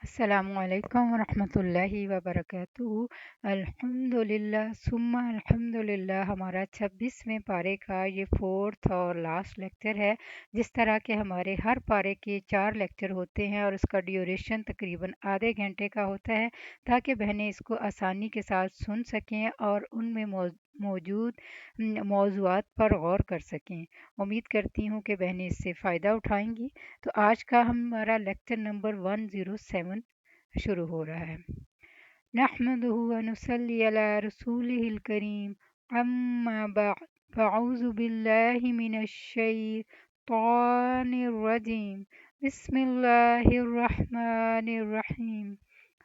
السلام علیکم ورحمۃ اللہ وبرکاتہ۔ الحمد للہ ثم الحمد للہ، ہمارا 26ویں پارے کا یہ فورتھ اور لاسٹ لیکچر ہے۔ جس طرح کے ہمارے ہر پارے کے 4 لیکچر ہوتے ہیں اور اس کا ڈیوریشن تقریباً آدھے گھنٹے کا ہوتا ہے، تاکہ بہنیں اس کو آسانی کے ساتھ سن سکیں اور ان میں موجود موضوعات پر غور کر سکیں۔ امید کرتی ہوں کہ بہنیں اس سے فائدہ اٹھائیں گی۔ تو آج کا ہمارا لیکچر نمبر 107 شروع ہو رہا ہے۔ نحمده ونصلي على رسوله الكريم، اما بعد، فاعوذ باللہ من الشیطان الرجیم، بسم اللہ الرحمن الرحیم،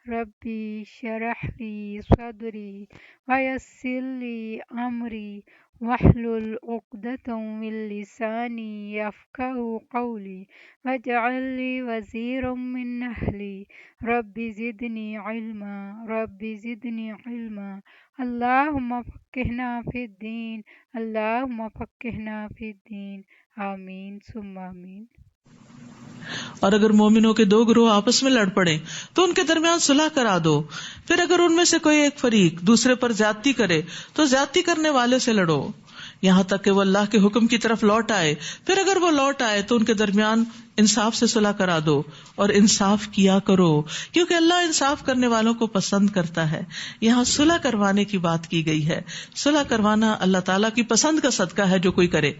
ربی شرح لی صدری ویسر لی امری واحلل عقدۃ من لسانی یفقهوا قولی واجعل لی وزیرا من اہلی رب زدنی علما رب زدنی علما، اللہم فقہنا فی الدین، اللہم فقہنا فی الدین، آمین ثم آمین۔ اور اگر مومنوں کے 2 گروہ آپس میں لڑ پڑیں تو ان کے درمیان صلح کرا دو۔ پھر اگر ان میں سے کوئی ایک فریق دوسرے پر زیادتی کرے تو زیادتی کرنے والے سے لڑو، یہاں تک کہ وہ اللہ کے حکم کی طرف لوٹ آئے۔ پھر اگر وہ لوٹ آئے تو ان کے درمیان انصاف سے صلح کرا دو اور انصاف کیا کرو، کیونکہ اللہ انصاف کرنے والوں کو پسند کرتا ہے۔ یہاں صلح کروانے کی بات کی گئی ہے۔ صلح کروانا اللہ تعالیٰ کی پسند کا صدقہ ہے جو کوئی کرے۔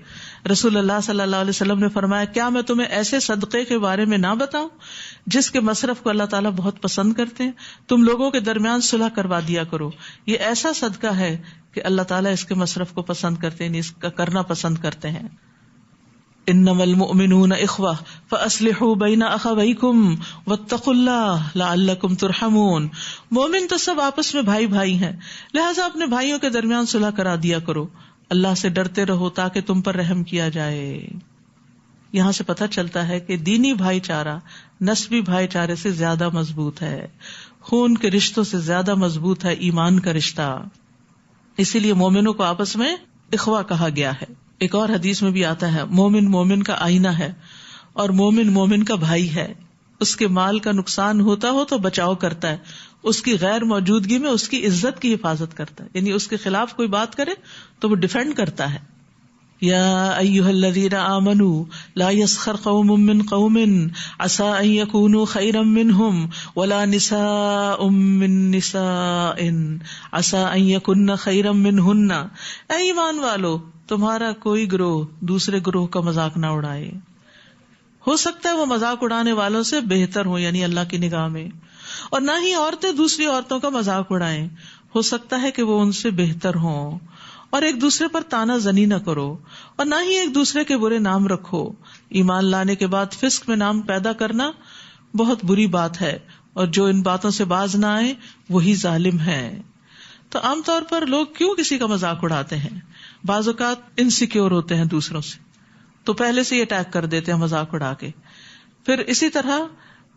رسول اللہ صلی اللہ علیہ وسلم نے فرمایا، کیا میں تمہیں ایسے صدقے کے بارے میں نہ بتاؤں جس کے مصرف کو اللہ تعالیٰ بہت پسند کرتے ہیں؟ تم لوگوں کے درمیان صلح کروا دیا کرو۔ یہ ایسا صدقہ ہے کہ اللہ تعالیٰ اس کے مصرف کو پسند کرتے ہیں، اس کا کرنا پسند کرتے ہیں۔ انما المؤمنون اخوہ فاصلحوا بین اخویکم واتقوا اللہ لعلکم ترحمون۔ مومن تو سب آپس میں بھائی بھائی ہیں، لہٰذا اپنے بھائیوں کے درمیان صلح کرا دیا کرو، اللہ سے ڈرتے رہو تاکہ تم پر رحم کیا جائے۔ یہاں سے پتہ چلتا ہے کہ دینی بھائی چارہ نسبی بھائی چارے سے زیادہ مضبوط ہے، خون کے رشتوں سے زیادہ مضبوط ہے ایمان کا رشتہ، اسی لیے مومنوں کو آپس میں اخوہ کہا گیا ہے۔ ایک اور حدیث میں بھی آتا ہے، مومن مومن کا آئینہ ہے اور مومن مومن کا بھائی ہے، اس کے مال کا نقصان ہوتا ہو تو بچاؤ کرتا ہے، اس کی غیر موجودگی میں اس کی عزت کی حفاظت کرتا ہے، یعنی اس کے خلاف کوئی بات کرے تو وہ ڈیفینڈ کرتا ہے۔ یا ایھا الذین آمنوا لا یسخر قوم من قوم عسى ان یکونوا خیرا منہم ولا نساء من نساء عسى ان یکن خیرا منہن۔ اے ایمان والو، تمہارا کوئی گروہ دوسرے گروہ کا مذاق نہ اڑائے، ہو سکتا ہے وہ مذاق اڑانے والوں سے بہتر ہو یعنی اللہ کی نگاہ میں، اور نہ ہی عورتیں دوسری عورتوں کا مذاق اڑائیں، ہو سکتا ہے کہ وہ ان سے بہتر ہوں۔ اور ایک دوسرے پر تانا زنی نہ کرو اور نہ ہی ایک دوسرے کے برے نام رکھو۔ ایمان لانے کے بعد فسق میں نام پیدا کرنا بہت بری بات ہے، اور جو ان باتوں سے باز نہ آئے وہی ظالم ہے۔ تو عام طور پر لوگ کیوں کسی کا مذاق اڑاتے ہیں؟ بعض اوقات انسیکیور ہوتے ہیں دوسروں سے، تو پہلے سے ہی اٹیک کر دیتے ہیں مذاق اڑا کے۔ پھر اسی طرح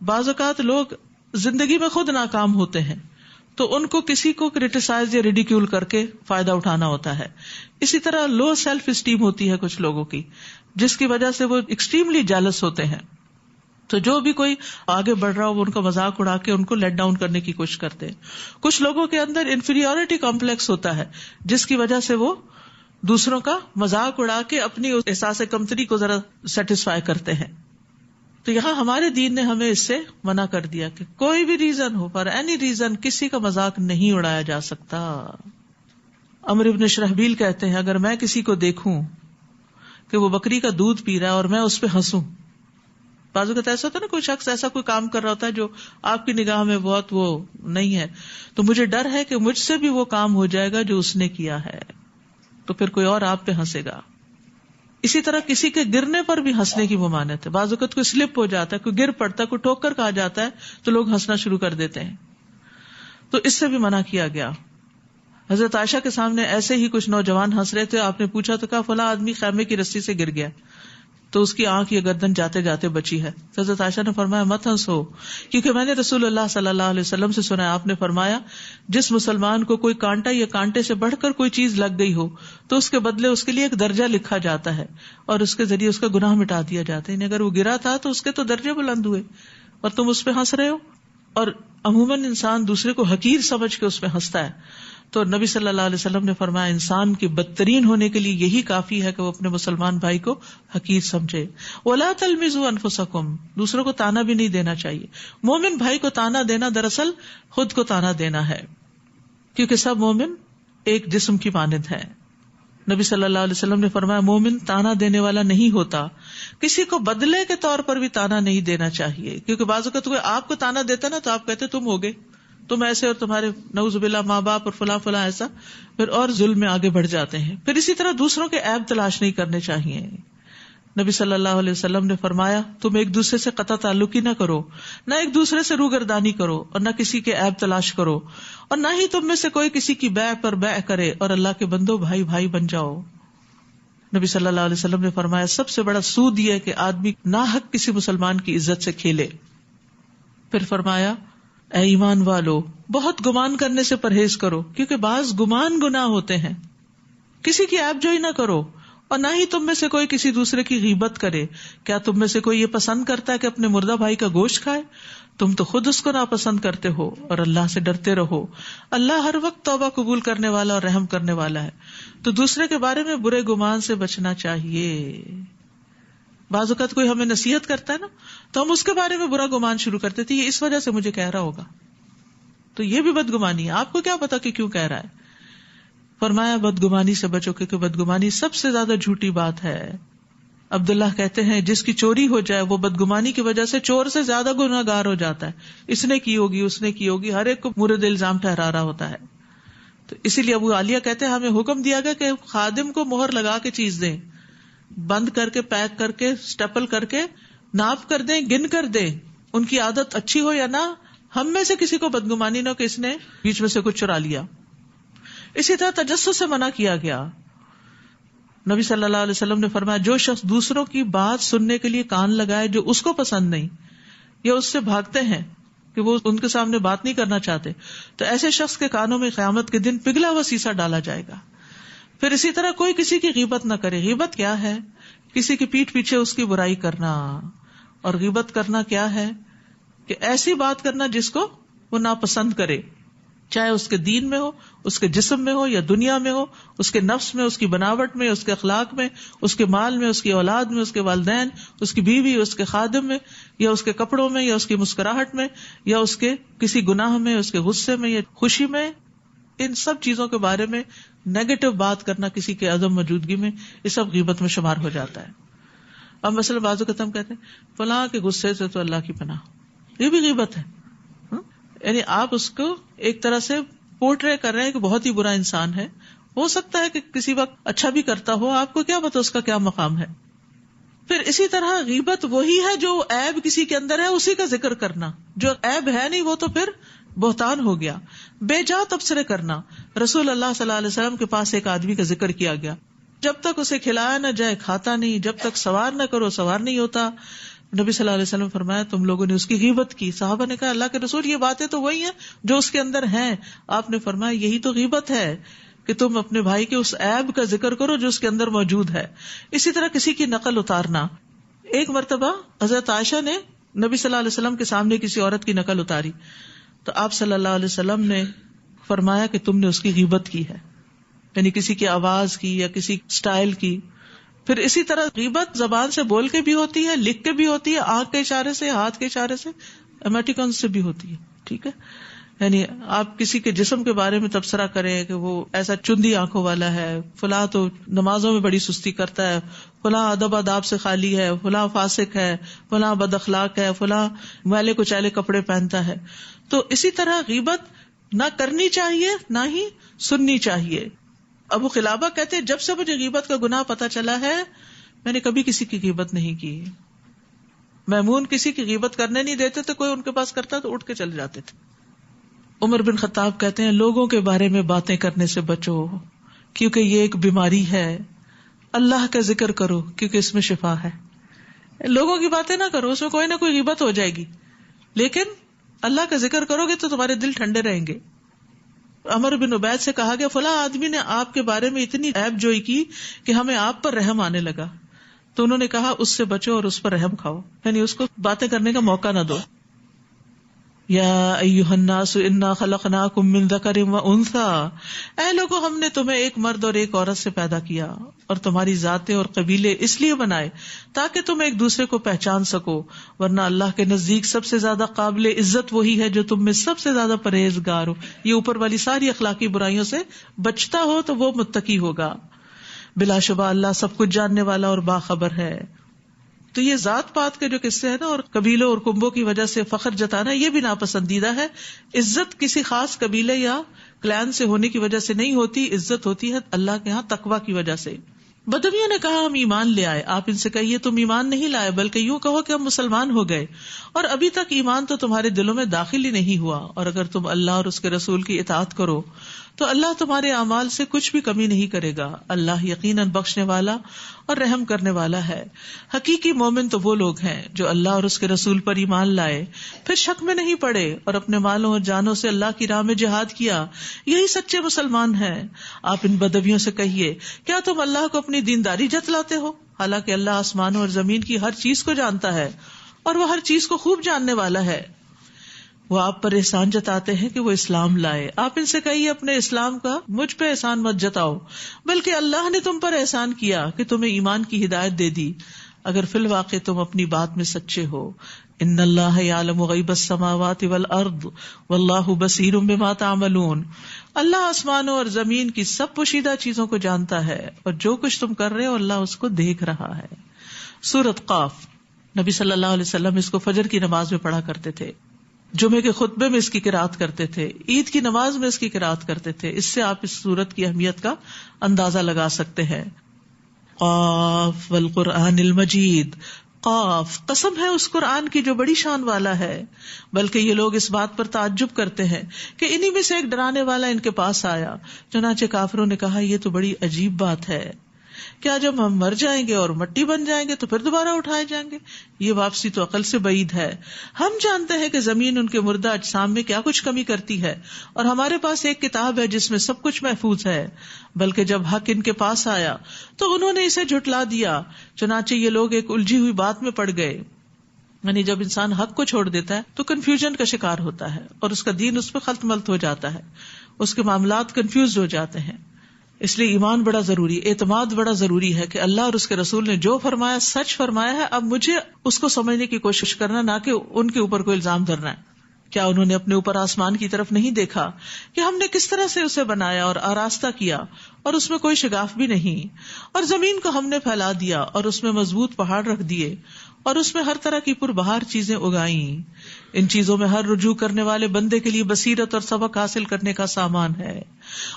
بعض اوقات لوگ زندگی میں خود ناکام ہوتے ہیں تو ان کو کسی کو کرٹیسائز یا ریڈیکیول کر کے فائدہ اٹھانا ہوتا ہے۔ اسی طرح لو سیلف اسٹیم ہوتی ہے کچھ لوگوں کی، جس کی وجہ سے وہ ایکسٹریملی جیلس ہوتے ہیں، تو جو بھی کوئی آگے بڑھ رہا ہو وہ ان کا مذاق اڑا کے ان کو لیٹ ڈاؤن کرنے کی کوشش کرتے ہیں۔ کچھ لوگوں کے اندر انفیریورٹی کمپلیکس ہوتا ہے جس کی وجہ سے وہ دوسروں کا مذاق اڑا کے اپنی احساس کمتری کو ذرا سیٹسفائی کرتے ہیں۔ تو یہاں ہمارے دین نے ہمیں اس سے منع کر دیا کہ کوئی بھی reason who, for any reason, کسی کا مذاق نہیں اڑایا جا سکتا۔ عمرو ابن شرحبیل کہتے ہیں، اگر میں کسی کو دیکھوں کہ وہ بکری کا دودھ پی رہا ہے اور میں اس پہ ہنسوں، بعض اوقات ایسا ہوتا ہے نا، کوئی شخص ایسا کوئی کام کر رہا ہوتا ہے جو آپ کی نگاہ میں بہت وہ نہیں ہے، تو مجھے ڈر ہے کہ مجھ سے بھی وہ کام ہو جائے گا جو اس نے کیا ہے، تو پھر کوئی اور آپ پہ ہنسے گا۔ اسی طرح کسی کے گرنے پر بھی ہنسنے کی ممانعت ہے۔ بعض اوقات کوئی سلپ ہو جاتا ہے، کوئی گر پڑتا ہے، کوئی ٹھوکر کھا جاتا ہے تو لوگ ہنسنا شروع کر دیتے ہیں، تو اس سے بھی منع کیا گیا۔ حضرت عائشہ کے سامنے ایسے ہی کچھ نوجوان ہنس رہے تھے، آپ نے پوچھا تو کہا فلاں آدمی خیمے کی رسی سے گر گیا، تو اس کی آنکھ یا گردن جاتے جاتے بچی ہے۔ حضرت عائشہ نے فرمایا مت ہنسو، کیونکہ میں نے رسول اللہ صلی اللہ علیہ وسلم سے سنا ہے، آپ نے فرمایا جس مسلمان کو کوئی کانٹا یا کانٹے سے بڑھ کر کوئی چیز لگ گئی ہو تو اس کے بدلے اس کے لیے ایک درجہ لکھا جاتا ہے اور اس کے ذریعے اس کا گناہ مٹا دیا جاتا ہے، یعنی اگر وہ گرا تھا تو اس کے تو درجے بلند ہوئے اور تم اس پہ ہنس رہے ہو۔ اور عموماً انسان دوسرے کو حقیر سمجھ کے اس میں ہنستا ہے. تو نبی صلی اللہ علیہ وسلم نے فرمایا انسان کی بدترین ہونے کے لیے یہی کافی ہے کہ وہ اپنے مسلمان بھائی کو حقیر سمجھے. وَلَا تَلْمِزُوا أَنفُسَكُمْ، دوسروں کو تانا بھی نہیں دینا چاہیے. مومن بھائی کو تانا دینا دراصل خود کو تانا دینا ہے، کیونکہ سب مومن ایک جسم کی مانند ہے. نبی صلی اللہ علیہ وسلم نے فرمایا مومن تانا دینے والا نہیں ہوتا. کسی کو بدلے کے طور پر بھی تانا نہیں دینا چاہیے، کیونکہ بعض اوقات کوئی آپ کو تانا دیتا نا تو آپ کہتے تم ہوگے، تم ایسے، اور تمہارے نعوذ باللہ ماں باپ اور فلاں فلاں ایسا، پھر اور ظلم میں آگے بڑھ جاتے ہیں. پھر اسی طرح دوسروں کے عیب تلاش نہیں کرنے چاہیے. نبی صلی اللہ علیہ وسلم نے فرمایا تم ایک دوسرے سے قطع تعلق ہی نہ کرو، نہ ایک دوسرے سے روگردانی کرو، اور نہ کسی کے عیب تلاش کرو، اور نہ ہی تم میں سے کوئی کسی کی بیع پر بیع کرے، اور اللہ کے بندو بھائی بھائی بن جاؤ. نبی صلی اللہ علیہ وسلم نے فرمایا سب سے بڑا سود یہ ہے کہ آدمی ناحق کسی مسلمان کی عزت سے کھیلے. پھر فرمایا اے ایمان والو بہت گمان کرنے سے پرہیز کرو، کیونکہ بعض گمان گناہ ہوتے ہیں. کسی کی عیب جوئی نہ کرو، اور نہ ہی تم میں سے کوئی کسی دوسرے کی غیبت کرے. کیا تم میں سے کوئی یہ پسند کرتا ہے کہ اپنے مردہ بھائی کا گوشت کھائے؟ تم تو خود اس کو ناپسند کرتے ہو. اور اللہ سے ڈرتے رہو، اللہ ہر وقت توبہ قبول کرنے والا اور رحم کرنے والا ہے. تو دوسرے کے بارے میں برے گمان سے بچنا چاہیے. بعض اوقات کوئی ہمیں نصیحت کرتا ہے نا تو ہم اس کے بارے میں برا گمان شروع کرتے تھے، یہ اس وجہ سے مجھے کہہ رہا ہوگا. تو یہ بھی بدگمانی ہے، آپ کو کیا پتا کہ کیوں کہہ رہا ہے. فرمایا بدگمانی سے بچو، کیونکہ بدگمانی سب سے زیادہ جھوٹی بات ہے. عبداللہ کہتے ہیں جس کی چوری ہو جائے وہ بدگمانی کی وجہ سے چور سے زیادہ گناہگار ہو جاتا ہے. اس نے کی ہوگی، اس نے کی ہوگی، ہر ایک کو مورد الزام ٹھہرا رہا ہوتا ہے. تو اسی لیے ابو عالیہ کہتے ہیں ہمیں حکم دیا گیا کہ خادم کو مہر لگا کے چیز دیں، بند کر کے، پیک کر کے، اسٹیپل کر کے، ناپ کر دیں، گن کر دیں. ان کی عادت اچھی ہو یا نہ، ہم میں سے کسی کو بدگمانی نہ کہ اس نے بیچ میں سے کچھ چرا لیا. اسی طرح تجسس سے منع کیا گیا. نبی صلی اللہ علیہ وسلم نے فرمایا جو شخص دوسروں کی بات سننے کے لیے کان لگائے جو اس کو پسند نہیں، یا اس سے بھاگتے ہیں کہ وہ ان کے سامنے بات نہیں کرنا چاہتے، تو ایسے شخص کے کانوں میں قیامت کے دن پگھلا ہوا سیسا ڈالا جائے گا. پھر اسی طرح کوئی کسی کی غیبت نہ کرے. غیبت کیا ہے؟ کسی کی پیٹھ پیچھے اس کی برائی کرنا. اور غیبت کرنا کیا ہے؟ کہ ایسی بات کرنا جس کو وہ ناپسند کرے، چاہے اس کے دین میں ہو، اس کے جسم میں ہو یا دنیا میں ہو، اس کے نفس میں، اس کی بناوٹ میں، اس کے اخلاق میں، اس کے مال میں، اس کی اولاد میں، اس کے والدین، اس کی بیوی، اس کے خادم میں، یا اس کے کپڑوں میں، یا اس کی مسکراہٹ میں، یا اس کے کسی گناہ میں، اس کے غصے میں یا خوشی میں. ان سب چیزوں کے بارے میں نیگیٹو بات کرنا کسی کے عدم موجودگی میں، یہ سب غیبت میں شمار ہو جاتا ہے. اب مثلا بعض اوقات ہم کہتے ہیں فلاں کے غصے سے تو اللہ کی پناہ، یہ بھی غیبت ہے. یعنی آپ اس کو ایک طرح سے پورٹرے کر رہے ہیں کہ بہت ہی برا انسان ہے. ہو سکتا ہے کہ کسی وقت اچھا بھی کرتا ہو، آپ کو کیا پتا اس کا کیا مقام ہے. پھر اسی طرح غیبت وہی ہے جو عیب کسی کے اندر ہے اسی کا ذکر کرنا، جو عیب ہے نہیں وہ تو پھر بہتان ہو گیا. بے جا تبصرے کرنا. رسول اللہ صلی اللہ علیہ وسلم کے پاس ایک آدمی کا ذکر کیا گیا، جب تک اسے کھلایا نہ جائے کھاتا نہیں، جب تک سوار نہ کرو سوار نہیں ہوتا. نبی صلی اللہ علیہ وسلم فرمایا تم لوگوں نے اس کی غیبت کی. صحابہ نے کہا اللہ کے رسول یہ باتیں تو وہی ہیں جو اس کے اندر ہیں. آپ نے فرمایا یہی تو غیبت ہے کہ تم اپنے بھائی کے اس عیب کا ذکر کرو جو اس کے اندر موجود ہے. اسی طرح کسی کی نقل اتارنا. ایک مرتبہ حضرت عائشہ نے نبی صلی اللہ علیہ وسلم کے سامنے کسی عورت کی نقل اتاری تو آپ صلی اللہ علیہ وسلم نے فرمایا کہ تم نے اس کی غیبت کی ہے، یعنی کسی کی آواز کی یا کسی سٹائل کی. پھر اسی طرح غیبت زبان سے بول کے بھی ہوتی ہے، لکھ کے بھی ہوتی ہے، آنکھ کے اشارے سے، ہاتھ کے اشارے سے، ایموٹیکن سے بھی ہوتی ہے. ٹھیک ہے، یعنی آپ کسی کے جسم کے بارے میں تبصرہ کریں کہ وہ ایسا چندی آنکھوں والا ہے، فلاں تو نمازوں میں بڑی سستی کرتا ہے، فلاں ادب آداب سے خالی ہے، فلاں فاسق ہے، فلاں بد اخلاق ہے، فلاں میلے کچیلے کپڑے پہنتا ہے. تو اسی طرح غیبت نہ کرنی چاہیے نہ ہی سننی چاہیے. ابو قلابہ کہتے جب سے مجھے غیبت کا گناہ پتا چلا ہے میں نے کبھی کسی کی غیبت نہیں کی. میمون کسی کی غیبت کرنے نہیں دیتے تھے، کوئی ان کے پاس کرتا تو اٹھ کے چلے جاتے تھے. عمر بن خطاب کہتے ہیں لوگوں کے بارے میں باتیں کرنے سے بچو کیونکہ یہ ایک بیماری ہے. اللہ کا ذکر کرو کیونکہ اس میں شفا ہے. لوگوں کی باتیں نہ کرو، اس میں کوئی نہ کوئی غیبت ہو جائے گی، لیکن اللہ کا ذکر کرو گے تو تمہارے دل ٹھنڈے رہیں گے. عمر بن عبید سے کہا گیا فلاں آدمی نے آپ کے بارے میں اتنی عیب جوئی کی کہ ہمیں آپ پر رحم آنے لگا. تو انہوں نے کہا اس سے بچو اور اس پر رحم کھاؤ، یعنی اس کو باتیں کرنے کا موقع نہ دو. یا ایھا الناس انا خلقناکم من ذکر و انثی، اے لوگوں ہم نے تمہیں ایک مرد اور ایک عورت سے پیدا کیا اور تمہاری ذاتیں اور قبیلے اس لیے بنائے تاکہ تم ایک دوسرے کو پہچان سکو، ورنہ اللہ کے نزدیک سب سے زیادہ قابل عزت وہی ہے جو تم میں سب سے زیادہ پرہیزگار ہو. یہ اوپر والی ساری اخلاقی برائیوں سے بچتا ہو تو وہ متقی ہوگا. بلا شبہ اللہ سب کچھ جاننے والا اور باخبر ہے. تو یہ ذات پات کے جو قصے ہیں نا اور قبیلوں اور کنبوں کی وجہ سے فخر جتانا یہ بھی ناپسندیدہ ہے. عزت کسی خاص قبیلے یا کلان سے ہونے کی وجہ سے نہیں ہوتی، عزت ہوتی ہے اللہ کے ہاں تقویٰ کی وجہ سے. بدویوں نے کہا ہم ایمان لے آئے. آپ ان سے کہیے تم ایمان نہیں لائے بلکہ یوں کہو کہ ہم مسلمان ہو گئے، اور ابھی تک ایمان تو تمہارے دلوں میں داخل ہی نہیں ہوا. اور اگر تم اللہ اور اس کے رسول کی اطاعت کرو تو اللہ تمہارے اعمال سے کچھ بھی کمی نہیں کرے گا. اللہ یقیناً بخشنے والا اور رحم کرنے والا ہے. حقیقی مومن تو وہ لوگ ہیں جو اللہ اور اس کے رسول پر ایمان لائے، پھر شک میں نہیں پڑے اور اپنے مالوں اور جانوں سے اللہ کی راہ میں جہاد کیا، یہی سچے مسلمان ہیں. آپ ان بدویوں سے کہیے کیا تم اللہ کو اپنی دینداری جتلاتے ہو، حالانکہ اللہ آسمانوں اور زمین کی ہر چیز کو جانتا ہے اور وہ ہر چیز کو خوب جاننے والا ہے. وہ آپ پر احسان جتاتے ہیں کہ وہ اسلام لائے. آپ ان سے کہیے اپنے اسلام کا مجھ پہ احسان مت جتاؤ، بلکہ اللہ نے تم پر احسان کیا کہ تمہیں ایمان کی ہدایت دے دی، اگر فی الواقع تم اپنی بات میں سچے ہو. ان اللہ یعلم غیب السماوات والارض واللہ بصیر بما تعملون. اللہ آسمانوں اور زمین کی سب پوشیدہ چیزوں کو جانتا ہے اور جو کچھ تم کر رہے ہو اللہ اس کو دیکھ رہا ہے. سورۃ قاف. نبی صلی اللہ علیہ وسلم اس کو فجر کی نماز میں پڑھا کرتے تھے، جمعے کے خطبے میں اس کی قرات کرتے تھے، عید کی نماز میں اس کی قرات کرتے تھے. اس سے آپ اس سورت کی اہمیت کا اندازہ لگا سکتے ہیں. قاف والقرآن المجید. قاف قسم ہے اس قرآن کی جو بڑی شان والا ہے. بلکہ یہ لوگ اس بات پر تعجب کرتے ہیں کہ انہی میں سے ایک ڈرانے والا ان کے پاس آیا. چنانچہ کافروں نے کہا یہ تو بڑی عجیب بات ہے، کیا جب ہم مر جائیں گے اور مٹی بن جائیں گے تو پھر دوبارہ اٹھائے جائیں گے؟ یہ واپسی تو عقل سے بعید ہے. ہم جانتے ہیں کہ زمین ان کے مردہ اجسام میں کیا کچھ کمی کرتی ہے، اور ہمارے پاس ایک کتاب ہے جس میں سب کچھ محفوظ ہے. بلکہ جب حق ان کے پاس آیا تو انہوں نے اسے جھٹلا دیا. چنانچہ یہ لوگ ایک الجھی ہوئی بات میں پڑ گئے. یعنی جب انسان حق کو چھوڑ دیتا ہے تو کنفیوژن کا شکار ہوتا ہے اور اس کا دین اس پہ خلط ملط ہو جاتا ہے، اس کے معاملات کنفیوز ہو جاتے ہیں. اس لیے ایمان بڑا ضروری، اعتماد بڑا ضروری ہے کہ اللہ اور اس کے رسول نے جو فرمایا سچ فرمایا ہے. اب مجھے اس کو سمجھنے کی کوشش کرنا، نہ کہ ان کے اوپر کوئی الزام دھرنا ہے. کیا انہوں نے اپنے اوپر آسمان کی طرف نہیں دیکھا کہ ہم نے کس طرح سے اسے بنایا اور آراستہ کیا اور اس میں کوئی شگاف بھی نہیں، اور زمین کو ہم نے پھیلا دیا اور اس میں مضبوط پہاڑ رکھ دیے اور اس میں ہر طرح کی پربہار چیزیں اگائیں. ان چیزوں میں ہر رجوع کرنے والے بندے کے لیے بصیرت اور سبق حاصل کرنے کا سامان ہے.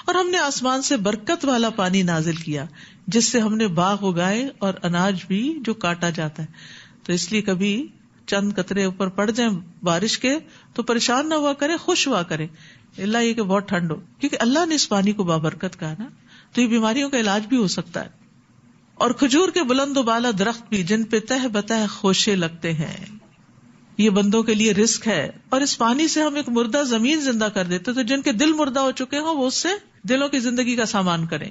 اور ہم نے آسمان سے برکت والا پانی نازل کیا جس سے ہم نے باغ اگائے اور اناج بھی جو کاٹا جاتا ہے. تو اس لیے کبھی چند قطرے اوپر پڑ جائیں بارش کے تو پریشان نہ ہوا کرے، خوش ہوا کرے، اللہ یہ کہ بہت ٹھنڈ ہو، کیونکہ اللہ نے اس پانی کو بابرکت کہا نا، تو یہ بیماریوں کا علاج بھی ہو سکتا ہے. اور کھجور کے بلند و بالا درخت بھی جن پہ تہ بتہ خوشے لگتے ہیں، یہ بندوں کے لیے رزق ہے. اور اس پانی سے ہم ایک مردہ زمین زندہ کر دیتے، تو جن کے دل مردہ ہو چکے ہوں وہ اس سے دلوں کی زندگی کا سامان کریں.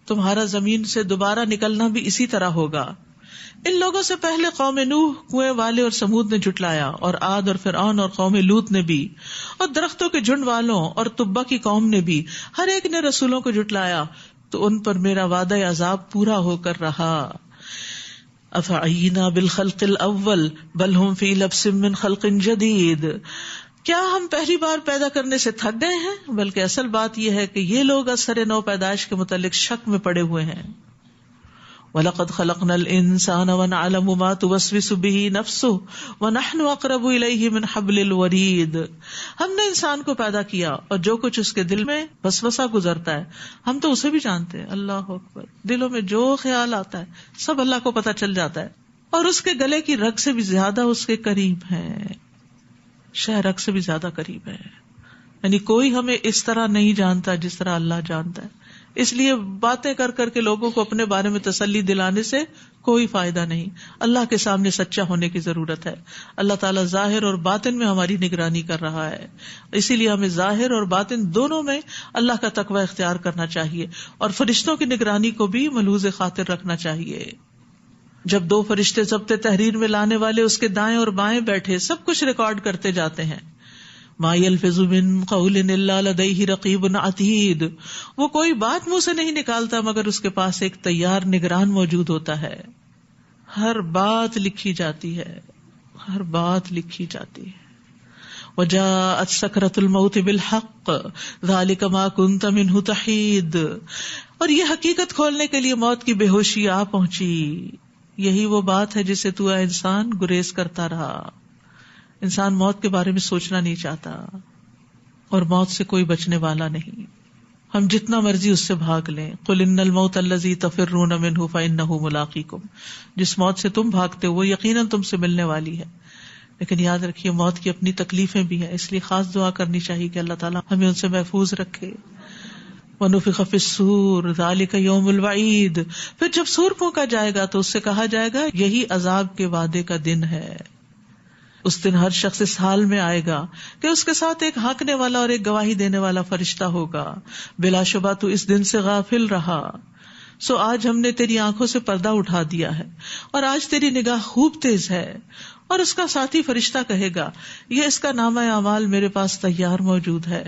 تمہارا زمین سے دوبارہ نکلنا بھی اسی طرح ہوگا. ان لوگوں سے پہلے قوم نوح، کنویں والے اور سمود نے جھٹلایا، اور عاد اور فرعون اور قوم لوط نے بھی، اور درختوں کے جھنڈ والوں اور تبا کی قوم نے بھی، ہر ایک نے رسولوں کو جھٹلایا، تو ان پر میرا وعدہ عذاب پورا ہو کر رہا. افعینا بالخلق الاول بل ہم فی لبس من خلق جدید. کیا ہم پہلی بار پیدا کرنے سے تھک گئے ہیں؟ بلکہ اصل بات یہ ہے کہ یہ لوگ اثر نو پیدائش کے متعلق شک میں پڑے ہوئے ہیں. وَلَقَدْ خَلَقْنَا الْإِنسَانَ وَنَعْلَمُ مَا تُوَسْوِسُ بِهِ نَفْسُهُ وَنَحْنُ أَقْرَبُ إِلَيْهِ مِنْ حَبْلِ الْوَرِيدِ. ہم نے انسان کو پیدا کیا اور جو کچھ اس کے دل میں وسوسہ گزرتا ہے ہم تو اسے بھی جانتے ہیں. اللہ اکبر. دلوں میں جو خیال آتا ہے سب اللہ کو پتہ چل جاتا ہے، اور اس کے گلے کی رگ سے بھی زیادہ اس کے قریب ہیں، شہ رگ سے بھی زیادہ قریب ہے. یعنی کوئی ہمیں اس طرح نہیں جانتا جس طرح اللہ جانتا ہے. اس لیے باتیں کر کر کے لوگوں کو اپنے بارے میں تسلی دلانے سے کوئی فائدہ نہیں. اللہ کے سامنے سچا ہونے کی ضرورت ہے. اللہ تعالیٰ ظاہر اور باطن میں ہماری نگرانی کر رہا ہے، اسی لیے ہمیں ظاہر اور باطن دونوں میں اللہ کا تقوی اختیار کرنا چاہیے، اور فرشتوں کی نگرانی کو بھی ملحوظ خاطر رکھنا چاہیے. جب دو فرشتے ضبط تحریر میں لانے والے اس کے دائیں اور بائیں بیٹھے سب کچھ ریکارڈ کرتے جاتے ہیں، ما یلفظ من قول الا لدیہ رقیب عتید، وہ کوئی بات منہ سے نہیں نکالتا مگر اس کے پاس ایک تیار نگران موجود ہوتا ہے. ہر بات لکھی جاتی ہے، ہر بات لکھی جاتی ہے. وجاءت سکرۃ الموت بالحق ذلک ما کنت منہ تحید، اور یہ حقیقت کھولنے کے لیے موت کی بے ہوشی آ پہنچی. یہی وہ بات ہے جسے تو اے انسان گریز کرتا رہا. انسان موت کے بارے میں سوچنا نہیں چاہتا، اور موت سے کوئی بچنے والا نہیں. ہم جتنا مرضی اس سے بھاگ لیں. قل ان الموت الذی تفرون منہ فانہ ملاقیکم، جس موت سے تم بھاگتے ہو وہ یقیناً تم سے ملنے والی ہے. لیکن یاد رکھیے موت کی اپنی تکلیفیں بھی ہیں، اس لیے خاص دعا کرنی چاہیے کہ اللہ تعالیٰ ہمیں ان سے محفوظ رکھے. وَنُفِخَ فِي الصُّورِ ذَلِكَ يَوْمُ الْوَعِيدِ، پھر جب سور پھونکا جائے گا تو اس سے کہا جائے گا یہی عذاب کے وعدے کا دن ہے. اس دن ہر شخص اس حال میں آئے گا کہ اس کے ساتھ ایک ہانکنے والا اور ایک گواہی دینے والا فرشتہ ہوگا. بلا شبہ تو اس دن سے غافل رہا، سو آج ہم نے تیری آنکھوں سے پردہ اٹھا دیا ہے اور آج تیری نگاہ خوب تیز ہے. اور اس کا ساتھی فرشتہ کہے گا یہ اس کا نامہ اعمال میرے پاس تیار موجود ہے.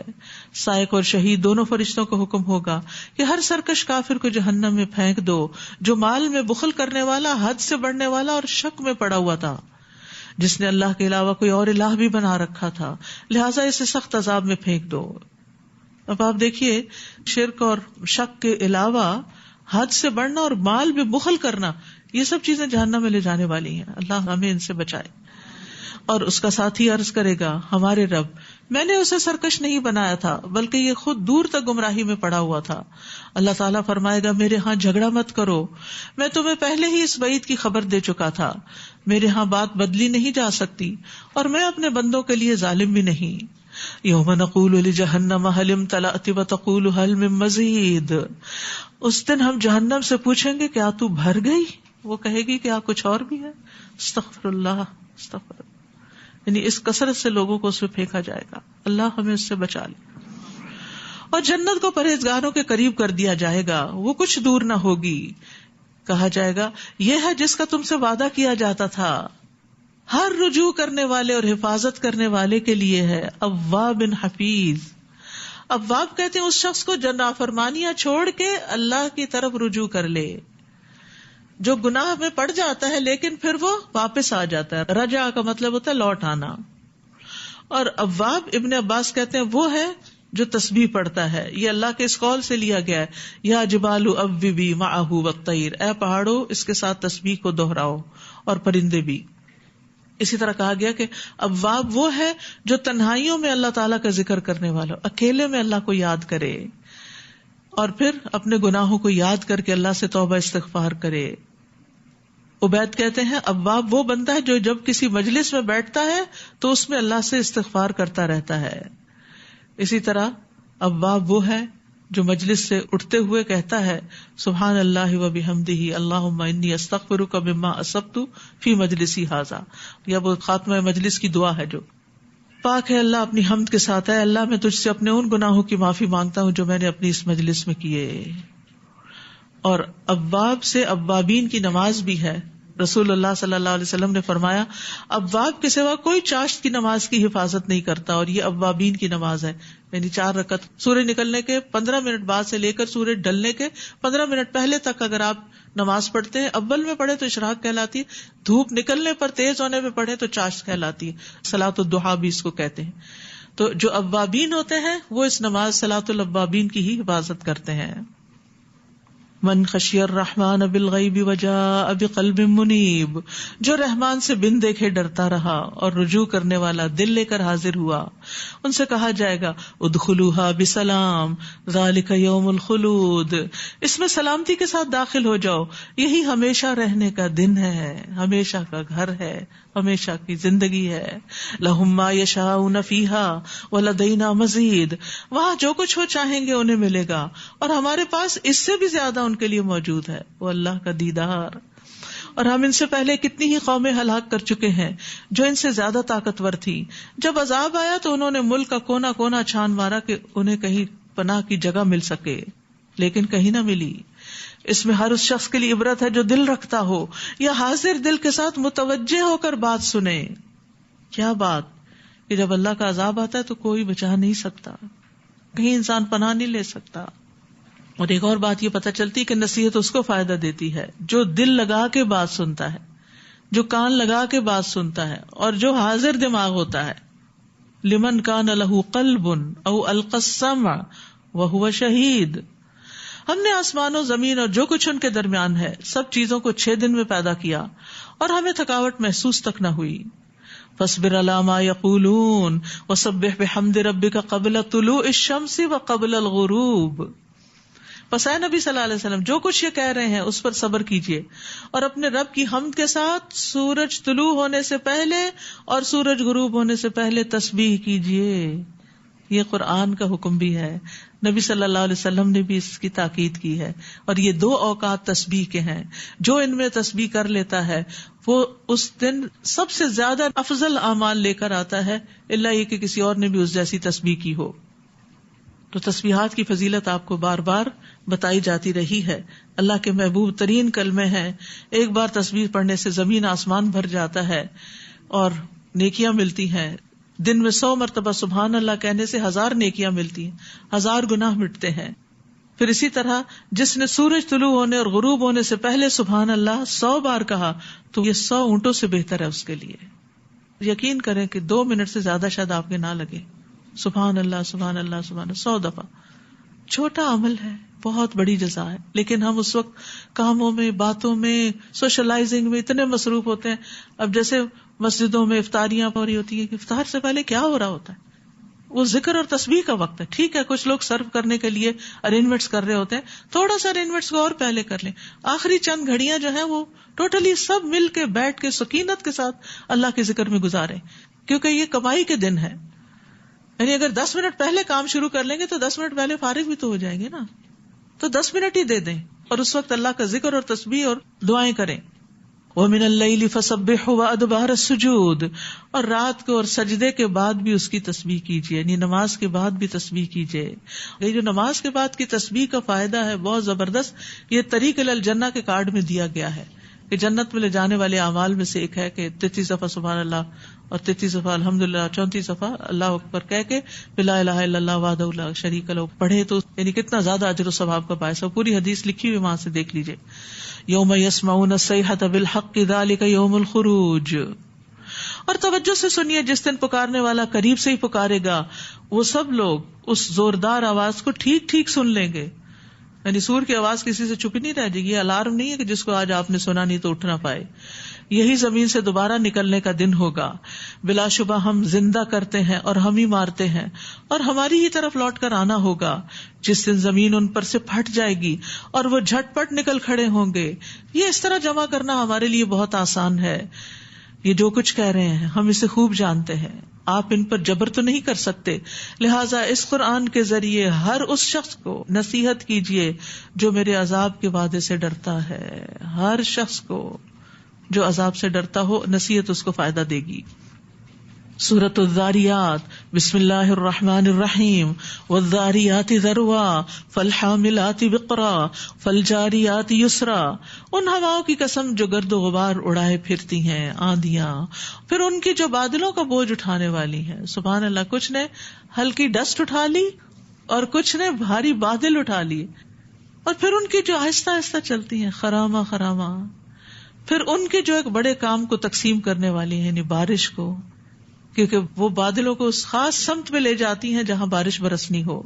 سائق اور شہید دونوں فرشتوں کو حکم ہوگا کہ ہر سرکش کافر کو جہنم میں پھینک دو جو مال میں بخل کرنے والا، حد سے بڑھنے والا اور شک میں پڑا ہوا تھا، جس نے اللہ کے علاوہ کوئی اور الہ بھی بنا رکھا تھا، لہٰذا اسے سخت عذاب میں پھینک دو. اب آپ دیکھیے شرک اور شک کے علاوہ حد سے بڑھنا اور مال میں بخل کرنا، یہ سب چیزیں جہنم میں لے جانے والی ہیں. اللہ ہمیں ان سے بچائے. اور اس کا ساتھی عرض کرے گا ہمارے رب، میں نے اسے سرکش نہیں بنایا تھا بلکہ یہ خود دور تک گمراہی میں پڑا ہوا تھا. اللہ تعالیٰ فرمائے گا میرے ہاں جھگڑا مت کرو، میں تمہیں پہلے ہی اس وعید کی خبر دے چکا تھا. میرے ہاں بات بدلی نہیں جا سکتی اور میں اپنے بندوں کے لیے ظالم بھی نہیں. یوم نقول لجہنم هل امتلأت وتقول هل من مزید، اس دن ہم جہنم سے پوچھیں گے کیا تو بھر گئی؟ وہ کہے گی کیا کچھ اور بھی ہے. استغفر اللہ، استغفر اللہ. یعنی اس کثرت سے لوگوں کو اس میں پھینکا جائے گا. اللہ ہمیں اس سے بچا لے. اور جنت کو پرہیزگاروں کے قریب کر دیا جائے گا، وہ کچھ دور نہ ہوگی. کہا جائے گا یہ ہے جس کا تم سے وعدہ کیا جاتا تھا، ہر رجوع کرنے والے اور حفاظت کرنے والے کے لیے ہے. اواب حفیظ، اواب کہتے ہیں اس شخص کو جو نافرمانیاں چھوڑ کے اللہ کی طرف رجوع کر لے، جو گناہ میں پڑ جاتا ہے لیکن پھر وہ واپس آ جاتا ہے. رجع کا مطلب ہوتا ہے لوٹ آنا. اور اواب ابن عباس کہتے ہیں وہ ہے جو تسبیح پڑھتا ہے. یہ اللہ کے اس قول سے لیا گیا ہے یا جبال اوبی معہ والطیر، اے پہاڑوں اس کے ساتھ تسبیح کو دہراؤ اور پرندے بھی. اسی طرح کہا گیا کہ اواب وہ ہے جو تنہائیوں میں اللہ تعالیٰ کا ذکر کرنے والا، اکیلے میں اللہ کو یاد کرے اور پھر اپنے گناہوں کو یاد کر کے اللہ سے توبہ استغفار کرے. عبید کہتے ہیں اواب وہ بندہ ہے جو جب کسی مجلس میں بیٹھتا ہے تو اس میں اللہ سے استغفار کرتا رہتا ہے. اسی طرح اواب وہ ہے جو مجلس سے اٹھتے ہوئے کہتا ہے سبحان اللہ و بحمدہ اللہم انی استغفرک مما اصبت فی مجلسی ھذا، یا وہ خاتمہ مجلس کی دعا ہے جو پاک ہے اللہ اپنی حمد کے ساتھ ہے اللہ میں تجھ سے اپنے ان گناہوں کی معافی مانگتا ہوں جو میں نے اپنی اس مجلس میں کیے. اور اواب سے اوابین کی نماز بھی ہے. رسول اللہ صلی اللہ علیہ وسلم نے فرمایا اواب کے سوا کوئی چاشت کی نماز کی حفاظت نہیں کرتا، اور یہ اوابین کی نماز ہے. یعنی 4 رکعت سورج نکلنے کے 15 منٹ بعد سے لے کر سورج ڈھلنے کے 15 منٹ پہلے تک اگر آپ نماز پڑھتے ہیں، اول میں پڑھے تو اشراق کہلاتی ہے، دھوپ نکلنے پر تیز ہونے پہ پڑھے تو چاشت کہلاتی ہے. صلاۃ الضحیٰ بھی اس کو کہتے ہیں. تو جو اوابین ہوتے ہیں وہ اس نماز صلاۃ الاوابین کی ہی حفاظت کرتے ہیں. من خشی الرحمن بالغیب وجاء بقلب منیب، جو رحمان سے بن دیکھے ڈرتا رہا اور رجوع کرنے والا دل لے کر حاضر ہوا، ان سے کہا جائے گا ادخلوها بسلام ذالک یوم الخلود، اس میں سلامتی کے ساتھ داخل ہو جاؤ، یہی ہمیشہ رہنے کا دن ہے، ہمیشہ کا گھر ہے، ہمیشہ کی زندگی ہے. لہم ما یشاءون فیہا ولدینا مزید، وہاں جو کچھ وہ چاہیں گے انہیں ملے گا اور ہمارے پاس اس سے بھی زیادہ ان کے لیے موجود ہے، وہ اللہ کا دیدار. اور ہم ان سے پہلے کتنی ہی قومیں ہلاک کر چکے ہیں جو ان سے زیادہ طاقتور تھی. جب عذاب آیا تو انہوں نے ملک کا کونا کونا چھان مارا کہ انہیں کہیں پناہ کی جگہ مل سکے، لیکن کہیں نہ ملی. اس میں ہر اس شخص کے لیے عبرت ہے جو دل رکھتا ہو یا حاضر دل کے ساتھ متوجہ ہو کر بات سنے. کیا بات کہ جب اللہ کا عذاب آتا ہے تو کوئی بچا نہیں سکتا، کہیں انسان پناہ نہیں لے سکتا. اور ایک اور بات یہ پتہ چلتی ہے کہ نصیحت اس کو فائدہ دیتی ہے جو دل لگا کے بات سنتا ہے، جو کان لگا کے بات سنتا ہے، اور جو حاضر دماغ ہوتا ہے. لمن کان لہ قلب او القى السمع وهو شہید. ہم نے آسمان و زمین اور جو کچھ ان کے درمیان ہے سب چیزوں کو 6 دن میں پیدا کیا اور ہمیں تھکاوٹ محسوس تک نہ ہوئی. فاصبر علی ما یقولون وسبح بحمد ربک قبل طلوع الشمس وقبل الغروب. پس اے نبی صلی اللہ علیہ وسلم جو کچھ یہ کہہ رہے ہیں اس پر صبر کیجئے اور اپنے رب کی حمد کے ساتھ سورج طلوع ہونے سے پہلے اور سورج غروب ہونے سے پہلے تسبیح کیجئے. یہ قرآن کا حکم بھی ہے، نبی صلی اللہ علیہ وسلم نے بھی اس کی تاکید کی ہے. اور یہ 2 اوقات تسبیح کے ہیں، جو ان میں تسبیح کر لیتا ہے وہ اس دن سب سے زیادہ افضل اعمال لے کر آتا ہے، الا یہ کہ کسی اور نے بھی اس جیسی تسبیح کی ہو. تو تسبیحات کی فضیلت آپ کو بار بار بتائی جاتی رہی ہے. اللہ کے محبوب ترین کلمے ہیں، ایک بار تسبیح پڑھنے سے زمین آسمان بھر جاتا ہے اور نیکیاں ملتی ہیں. دن میں 100 مرتبہ سبحان اللہ کہنے سے 1000 نیکیاں ملتی ہیں، 1000 گناہ مٹتے ہیں. پھر اسی طرح جس نے سورج طلوع ہونے اور غروب ہونے سے پہلے سبحان اللہ 100 بار کہا تو یہ 100 اونٹوں سے بہتر ہے اس کے لیے. یقین کریں کہ 2 منٹ سے زیادہ شاید آپ کے نہ لگے. سبحان اللہ سبحان اللہ سبحان اللہ 100 دفعہ. چھوٹا عمل ہے، بہت بڑی جزا ہے، لیکن ہم اس وقت کاموں میں، باتوں میں، سوشلائزنگ میں اتنے مصروف ہوتے ہیں. اب جیسے مسجدوں میں افطاریاں ہو رہی ہوتی ہیں کہ افطار سے پہلے کیا ہو رہا ہوتا ہے؟ وہ ذکر اور تسبیح کا وقت ہے. ٹھیک ہے کچھ لوگ سرو کرنے کے لیے ارینجمنٹس کر رہے ہوتے ہیں، تھوڑا سا ارینجمنٹس کو اور پہلے کر لیں. آخری چند گھڑیاں جو ہیں وہ ٹوٹلی سب مل کے بیٹھ کے سکینت کے ساتھ اللہ کے ذکر میں گزاریں، کیونکہ یہ کمائی کے دن ہے. یعنی اگر 10 منٹ پہلے کام شروع کر لیں گے تو 10 منٹ پہلے فارغ بھی تو ہو جائیں گے نا. تو 10 منٹ ہی دے دیں اور اس وقت اللہ کا ذکر اور تسبیح اور دعائیں کریں. وَمِنَ اللَّيْلِ فَسَبِّحْهُ وَأَدْبَارَ السُّجُودِ. اور رات کو اور سجدے کے بعد بھی اس کی تسبیح کیجیے، یعنی نماز کے بعد بھی تسبیح کیجیے. یہ جو نماز کے بعد کی تسبیح کا فائدہ ہے بہت زبردست. یہ طریق الی الجنہ کے کارڈ میں دیا گیا ہے کہ جنت میں لے جانے والے اعمال میں سے ایک ہے کہ 33 دفعہ سبحان اللہ اور 33 دفعہ الحمدللہ، 34 دفعہ اللہ اکبر کہہ کے لا الہ الا اللہ وحدہ لا شریک لہ پڑھے تو یعنی کتنا زیادہ اجر و ثواب کا باعث ہے. پوری حدیث لکھی ہوئی وہاں سے دیکھ لیجیے. یوم یسمعون الصیحۃ بالحق ذلک یوم الخروج. اور توجہ سے سنیے، جس دن پکارنے والا قریب سے ہی پکارے گا وہ سب لوگ اس زوردار آواز کو ٹھیک ٹھیک سن لیں گے. یعنی سور کی آواز کسی سے چھپی نہیں رہ جائے گی. یہ الارم نہیں ہے کہ جس کو آج آپ نے سنا نہیں تو اٹھ نہ پائے. یہی زمین سے دوبارہ نکلنے کا دن ہوگا. بلا شبہ ہم زندہ کرتے ہیں اور ہم ہی مارتے ہیں اور ہماری ہی طرف لوٹ کر آنا ہوگا. جس دن زمین ان پر سے پھٹ جائے گی اور وہ جھٹ پٹ نکل کھڑے ہوں گے. یہ اس طرح جمع کرنا ہمارے لیے بہت آسان ہے. یہ جو کچھ کہہ رہے ہیں ہم اسے خوب جانتے ہیں، آپ ان پر جبر تو نہیں کر سکتے. لہٰذا اس قرآن کے ذریعے ہر اس شخص کو نصیحت کیجیے جو میرے عذاب کے وعدے سے ڈرتا ہے. ہر شخص کو جو عذاب سے ڈرتا ہو نصیحت اس کو فائدہ دے گی. سورۃ الذاریات بسم اللہ الرحمن الرحیم والذاریات ذروا فالحاملات وقرا فالجاریات یسرا. ان ہواؤں کی قسم جو گرد و غبار اڑائے پھرتی ہیں، آندیاں، پھر ان کی جو بادلوں کا بوجھ اٹھانے والی ہیں. سبحان اللہ. کچھ نے ہلکی ڈسٹ اٹھا لی اور کچھ نے بھاری بادل اٹھا لیے، اور پھر ان کی جو آہستہ آہستہ چلتی ہیں خراما خراما. پھر ان کے جو ایک بڑے کام کو تقسیم کرنے والی ہیں، یعنی بارش کو، کیونکہ وہ بادلوں کو اس خاص سمت میں لے جاتی ہیں جہاں بارش برسنی ہو.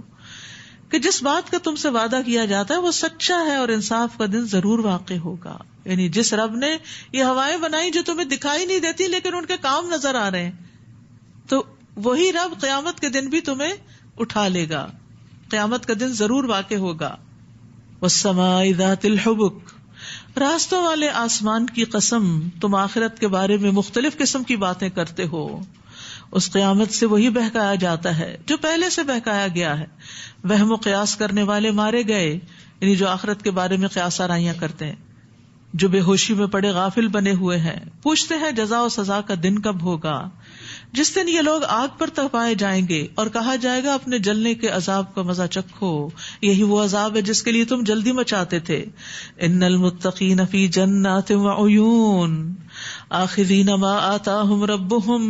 کہ جس بات کا تم سے وعدہ کیا جاتا ہے وہ سچا ہے اور انصاف کا دن ضرور واقع ہوگا. یعنی جس رب نے یہ ہوائیں بنائی جو تمہیں دکھائی نہیں دیتی لیکن ان کے کام نظر آ رہے ہیں، تو وہی رب قیامت کے دن بھی تمہیں اٹھا لے گا. قیامت کا دن ضرور واقع ہوگا. والسماء ذات الحبک. راستوں والے آسمان کی قسم، تم آخرت کے بارے میں مختلف قسم کی باتیں کرتے ہو. اس قیامت سے وہی بہکایا جاتا ہے جو پہلے سے بہکایا گیا ہے. وہم و قیاس کرنے والے مارے گئے، یعنی جو آخرت کے بارے میں قیاس آرائیاں کرتے ہیں. جو بے ہوشی میں پڑے غافل بنے ہوئے ہیں، پوچھتے ہیں جزا و سزا کا دن کب ہوگا. جس دن یہ لوگ آگ پر تپائے جائیں گے اور کہا جائے گا اپنے جلنے کے عذاب کا مزہ چکھو، یہی وہ عذاب ہے جس کے لیے تم جلدی مچاتے تھے. ان المتقین فی جنات وعیون آخذین ما آتاہم ربہم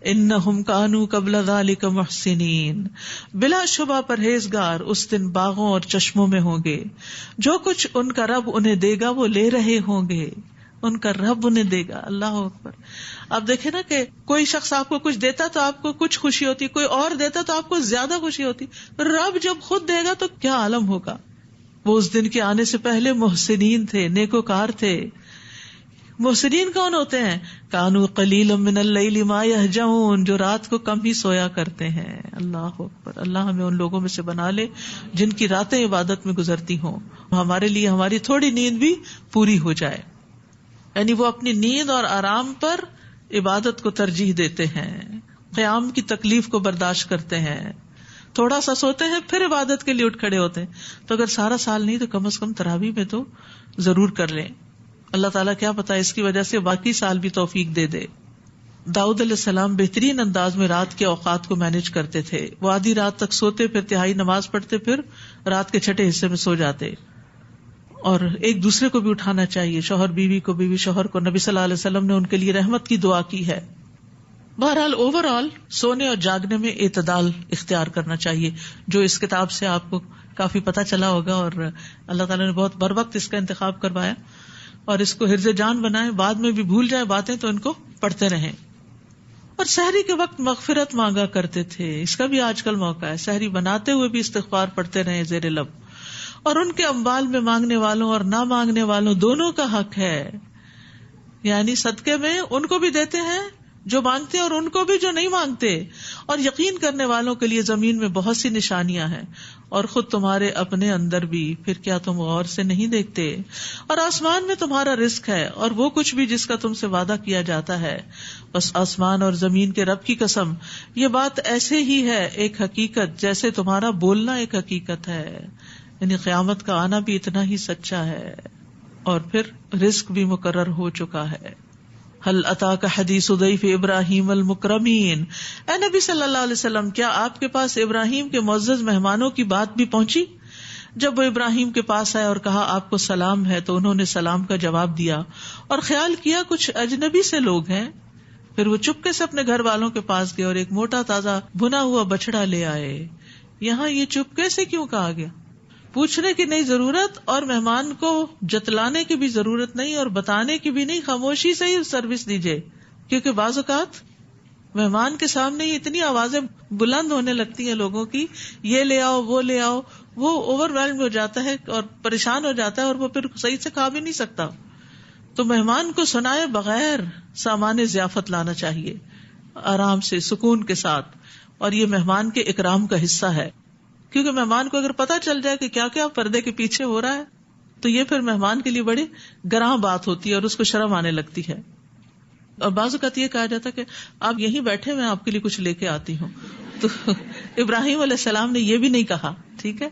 انہم کانوا قبل ذلک محسنین. بلا شبہ پرہیزگار اس دن باغوں اور چشموں میں ہوں گے، جو کچھ ان کا رب انہیں دے گا وہ لے رہے ہوں گے. ان کا رب انہیں دے گا. اللہ اکبر. آپ دیکھیں نا کہ کوئی شخص آپ کو کچھ دیتا تو آپ کو کچھ خوشی ہوتی، کوئی اور دیتا تو آپ کو زیادہ خوشی ہوتی. رب جب خود دے گا تو کیا عالم ہوگا. وہ اس دن کے آنے سے پہلے محسنین تھے، نیکوکار تھے. محسنین کون ہوتے ہیں؟ کانوا قلیلا من اللیل ما یہجعون، جو رات کو کم ہی سویا کرتے ہیں. اللہ اکبر. اللہ ہمیں ان لوگوں میں سے بنا لے جن کی راتیں عبادت میں گزرتی ہوں. ہمارے لیے ہماری تھوڑی نیند بھی پوری ہو جائے. یعنی وہ اپنی نیند اور آرام پر عبادت کو ترجیح دیتے ہیں، قیام کی تکلیف کو برداشت کرتے ہیں، تھوڑا سا سوتے ہیں پھر عبادت کے لیے اٹھ کھڑے ہوتے ہیں. تو اگر سارا سال نہیں تو کم از کم تراویح میں تو ضرور کر لیں. اللہ تعالیٰ کیا پتا اس کی وجہ سے باقی سال بھی توفیق دے دے. داؤد علیہ السلام بہترین انداز میں رات کے اوقات کو مینج کرتے تھے. وہ آدھی رات تک سوتے، پھر تہائی نماز پڑھتے، پھر رات کے چھٹے حصے میں سو جاتے. اور ایک دوسرے کو بھی اٹھانا چاہیے، شوہر بیوی کو، بیوی شوہر کو. نبی صلی اللہ علیہ وسلم نے ان کے لیے رحمت کی دعا کی ہے. بہرحال اوور آل سونے اور جاگنے میں اعتدال اختیار کرنا چاہیے، جو اس کتاب سے آپ کو کافی پتہ چلا ہوگا. اور اللہ تعالیٰ نے بہت بر وقت اس کا انتخاب کروایا اور اس کو حرز جان بنائے. بعد میں بھی بھول جائے باتیں تو ان کو پڑھتے رہیں. اور سحری کے وقت مغفرت مانگا کرتے تھے. اس کا بھی آج کل موقع ہے، سحری بناتے ہوئے بھی استغفار پڑھتے رہیں زیر لب. اور ان کے اموال میں مانگنے والوں اور نہ مانگنے والوں دونوں کا حق ہے. یعنی صدقے میں ان کو بھی دیتے ہیں جو مانگتے ہیں اور ان کو بھی جو نہیں مانگتے. اور یقین کرنے والوں کے لیے زمین میں بہت سی نشانیاں ہیں، اور خود تمہارے اپنے اندر بھی. پھر کیا تم غور سے نہیں دیکھتے؟ اور آسمان میں تمہارا رزق ہے اور وہ کچھ بھی جس کا تم سے وعدہ کیا جاتا ہے. بس آسمان اور زمین کے رب کی قسم، یہ بات ایسے ہی ہے ایک حقیقت جیسے تمہارا بولنا ایک حقیقت ہے. یعنی قیامت کا آنا بھی اتنا ہی سچا ہے، اور پھر رزق بھی مقرر ہو چکا ہے. هل اتاک حدیث ضیف ابراہیم المکرمین. اے نبی صلی اللہ علیہ وسلم، کیا آپ کے پاس ابراہیم کے معزز مہمانوں کی بات بھی پہنچی؟ جب وہ ابراہیم کے پاس آئے اور کہا آپ کو سلام ہے تو انہوں نے سلام کا جواب دیا اور خیال کیا کچھ اجنبی سے لوگ ہیں. پھر وہ چپکے سے اپنے گھر والوں کے پاس گئے اور ایک موٹا تازہ بھنا ہوا بچڑا لے آئے. یہاں یہ چپکے سے کیوں کہا گیا؟ پوچھنے کی نہیں ضرورت اور مہمان کو جتلانے کی بھی ضرورت نہیں اور بتانے کی بھی نہیں. خاموشی سے ہی سروس دیجیے، کیونکہ بعض اوقات مہمان کے سامنے ہی اتنی آوازیں بلند ہونے لگتی ہیں لوگوں کی، یہ لے آؤ وہ لے آؤ، وہ اوور ویلڈ ہو جاتا ہے اور پریشان ہو جاتا ہے اور وہ پھر صحیح سے کھا بھی نہیں سکتا. تو مہمان کو سنائے بغیر سامان ضیافت لانا چاہیے، آرام سے سکون کے ساتھ. اور یہ مہمان کے اکرام کا حصہ ہے، کیونکہ مہمان کو اگر پتہ چل جائے کہ کیا کیا پردے کے پیچھے ہو رہا ہے تو یہ پھر مہمان کے لیے بڑی گراں بات ہوتی ہے اور اس کو شرم آنے لگتی ہے. اور بعض اوقات یہ کہا جاتا ہے کہ آپ یہیں بیٹھے، میں آپ کے لیے کچھ لے کے آتی ہوں. تو ابراہیم علیہ السلام نے یہ بھی نہیں کہا. ٹھیک ہے،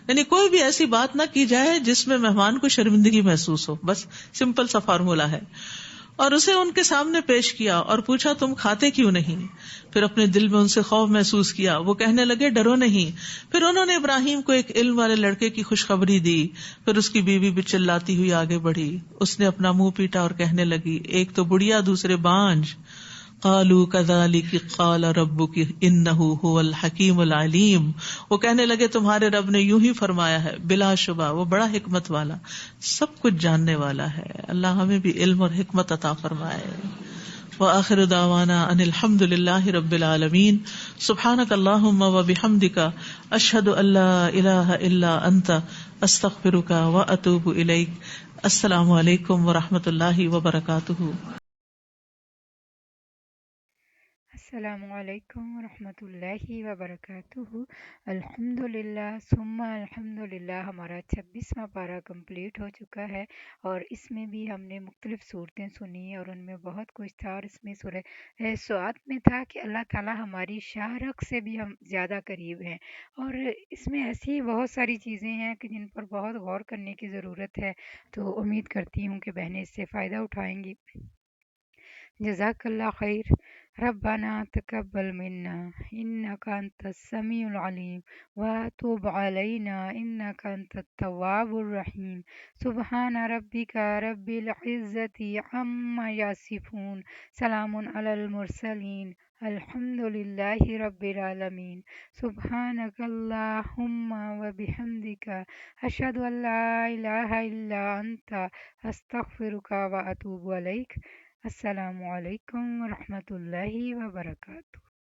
یعنی کوئی بھی ایسی بات نہ کی جائے جس میں مہمان کو شرمندگی محسوس ہو. بس سمپل سا فارمولا ہے. اور اسے ان کے سامنے پیش کیا اور پوچھا تم کھاتے کیوں نہیں؟ پھر اپنے دل میں ان سے خوف محسوس کیا. وہ کہنے لگے ڈرو نہیں. پھر انہوں نے ابراہیم کو ایک علم والے لڑکے کی خوشخبری دی. پھر اس کی بیوی بھی چلاتی ہوئی آگے بڑھی. اس نے اپنا منہ پیٹا اور کہنے لگی ایک تو بڑھیا دوسرے بانج. قالوا كذلك قال ربك انه هو الحکیم العلیم. وہ کہنے لگے تمہارے رب نے یوں ہی فرمایا ہے، بلا شبہ وہ بڑا حکمت والا، سب کچھ جاننے والا ہے. اللہ ہمیں بھی علم اور حکمت عطا فرمائے. وآخر دعوانا ان الحمد للہ رب العالمین. سبحانک اللہم وبحمدک اشہد ان لا الہ الا انت استغفرک واتوب الیک. السلام علیکم ورحمۃ اللہ وبرکاتہ. السلام علیکم ورحمۃ اللہ وبرکاتہ. الحمد للہ ثم الحمد للہ. ہمارا 26واں پارہ کمپلیٹ ہو چکا ہے اور اس میں بھی ہم نے مختلف صورتیں سنی اور ان میں بہت کچھ تھا. اور اس میں سورہ سعد میں تھا کہ اللہ تعالیٰ ہماری شاہ سے بھی ہم زیادہ قریب ہیں. اور اس میں ایسی بہت ساری چیزیں ہیں کہ جن پر بہت غور کرنے کی ضرورت ہے. تو امید کرتی ہوں کہ بہنیں اس سے فائدہ اٹھائیں گی. جزاک اللہ خیر. ربنا تقبل منا إنك أنت السميع العليم وتب علينا إنك أنت التواب الرحيم. سبحان ربك رب العزة عما يصفون، سلام على المرسلين، الحمد لله رب العالمين. سبحانك اللهم وبحمدك أشهد أن لا إله إلا أنت أستغفرك وأتوب إليك. السلام علیکم ورحمۃ اللہ وبرکاتہ.